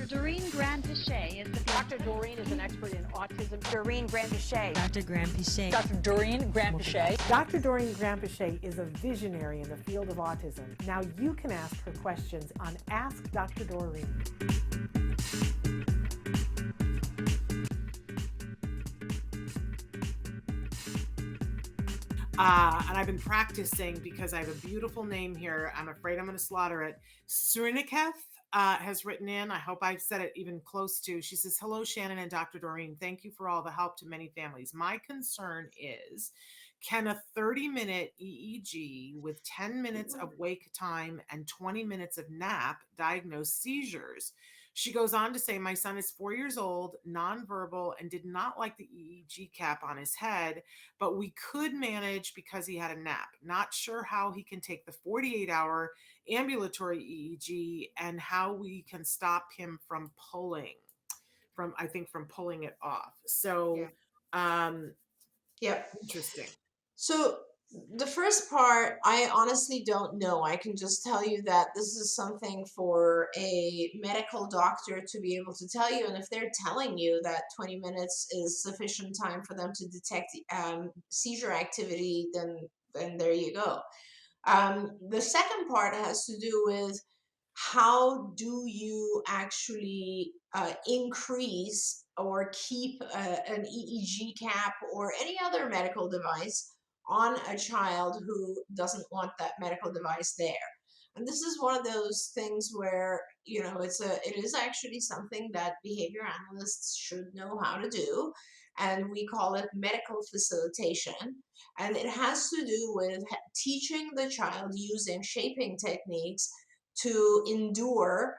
Doreen Granpeesheh is the Dr. Doreen is an expert in autism. Doreen Granpeesheh. Dr. Granpeesheh. Dr. Doreen Granpeesheh. Dr. Doreen Granpeesheh is a visionary in the field of autism. Now you can ask her questions on Ask Dr. Doreen. And I've been practicing because I have a beautiful name here. I'm afraid I'm going to slaughter it. Sriniketh has written in. I hope I've said it even close to. She says, hello, Shannon and Dr. Doreen. Thank you for all the help to many families. My concern is, can a 30-minute EEG with 10 minutes of wake time and 20 minutes of nap diagnose seizures? She goes on to say, my son is 4 years old, nonverbal, and did not like the EEG cap on his head, but we could manage because he had a nap. Not sure how he can take the 48-hour ambulatory EEG and how we can stop him from pulling it off. So, interesting. So the first part, I honestly don't know. I can just tell you that this is something for a medical doctor to be able to tell you. And if they're telling you that 20 minutes is sufficient time for them to detect seizure activity, then there you go. The second part has to do with how do you actually increase or keep an EEG cap or any other medical device on a child who doesn't want that medical device there. And this is one of those things where, you know, it is actually something that behavior analysts should know how to do. And we call it medical facilitation. And it has to do with teaching the child using shaping techniques to endure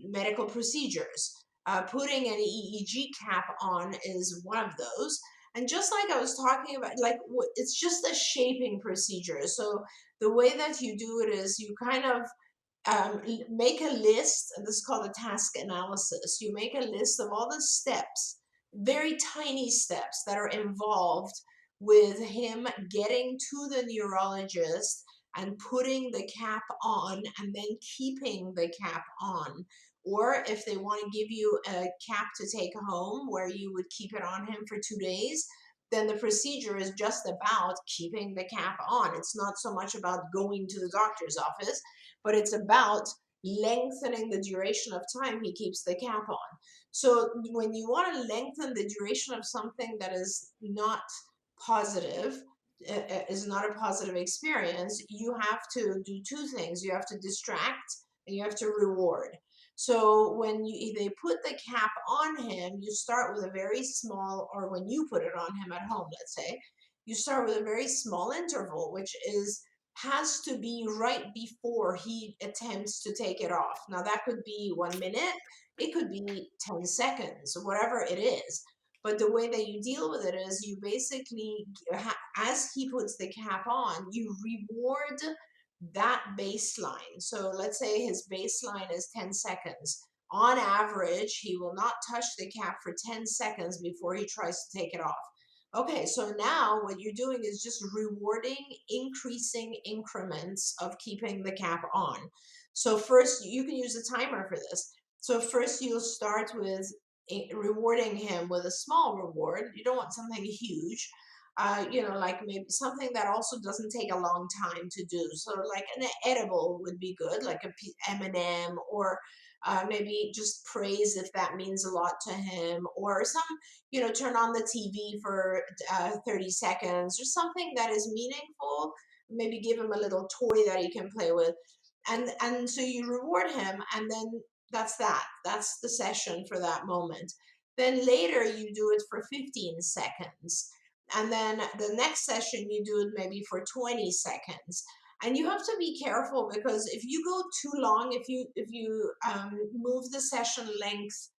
medical procedures. Putting an EEG cap on is one of those. And just like I was talking about, it's just a shaping procedure. So the way that you do it is you kind of make a list, and this is called a task analysis. You make a list of all the steps, very tiny steps that are involved with him getting to the neurologist and putting the cap on and then keeping the cap on. Or if they want to give you a cap to take home where you would keep it on him for 2 days, then the procedure is just about keeping the cap on. It's not so much about going to the doctor's office, but it's about lengthening the duration of time he keeps the cap on. So when you want to lengthen the duration of something that is not positive, is not a positive experience, you have to do two things. You have to distract and you have to reward. So when they put the cap on him, you start with a very small, or when you put it on him at home, let's say, you start with a very small interval, which has to be right before he attempts to take it off. Now that could be 1 minute, it could be 10 seconds, whatever it is. But the way that you deal with it is you basically, as he puts the cap on, you reward that baseline. So let's say his baseline is 10 seconds. On average, he will not touch the cap for 10 seconds before he tries to take it off. Okay, so now what you're doing is just rewarding increasing increments of keeping the cap on. So first, you can use a timer for this. So first you'll start with rewarding him with a small reward. You don't want something huge. Like maybe something that also doesn't take a long time to do. So like an edible would be good, like a M&M, or maybe just praise if that means a lot to him, or turn on the TV for 30 seconds or something that is meaningful. Maybe give him a little toy that he can play with. And so you reward him, and then that's the session for that moment. Then later you do it for 15 seconds. And then the next session, you do it maybe for 20 seconds. And you have to be careful, because if you go too long, if you move the session length,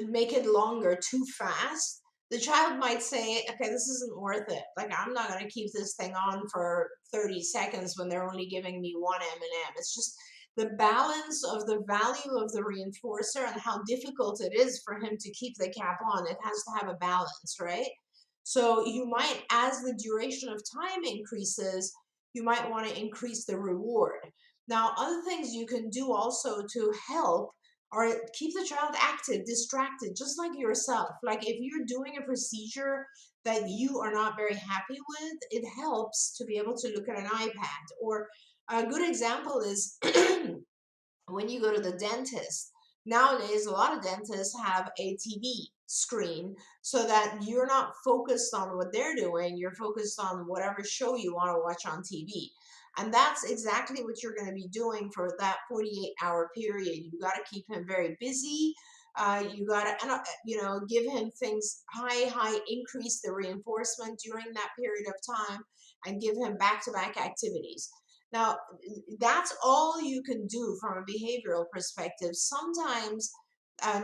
make it longer too fast, the child might say, okay, this isn't worth it. Like, I'm not going to keep this thing on for 30 seconds when they're only giving me one M&M. It's just the balance of the value of the reinforcer and how difficult it is for him to keep the cap on. It has to have a balance, right? So you might, as the duration of time increases, you might want to increase the reward. Now, other things you can do also to help or keep the child active, distracted, just like yourself. Like if you're doing a procedure that you are not very happy with, it helps to be able to look at an iPad. Or a good example is when you go to the dentist. Nowadays, a lot of dentists have a TV screen so that you're not focused on what they're doing, you're focused on whatever show you want to watch on TV. And that's exactly what you're going to be doing for that 48-hour period. You got to keep him very busy. You got to, give him things high, increase the reinforcement during that period of time, and give him back-to-back activities. Now, that's all you can do from a behavioral perspective. Sometimes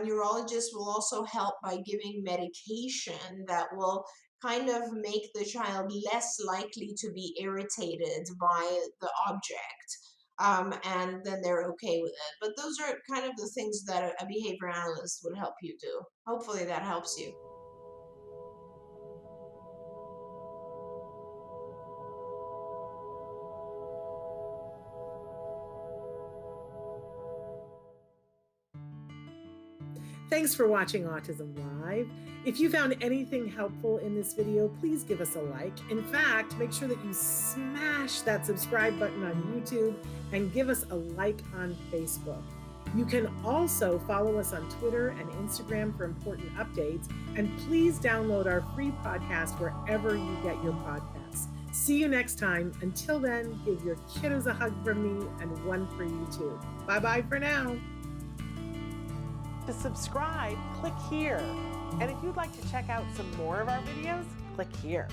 neurologists will also help by giving medication that will kind of make the child less likely to be irritated by the object. And then they're okay with it. But those are kind of the things that a behavior analyst would help you do. Hopefully that helps you. Thanks for watching Autism Live. If you found anything helpful in this video, please give us a like. In fact, make sure that you smash that subscribe button on YouTube and give us a like on Facebook. You can also follow us on Twitter and Instagram for important updates. And please download our free podcast wherever you get your podcasts. See you next time. Until then, give your kiddos a hug from me and one for you too. Bye-bye for now. To subscribe, click here. And if you'd like to check out some more of our videos, click here.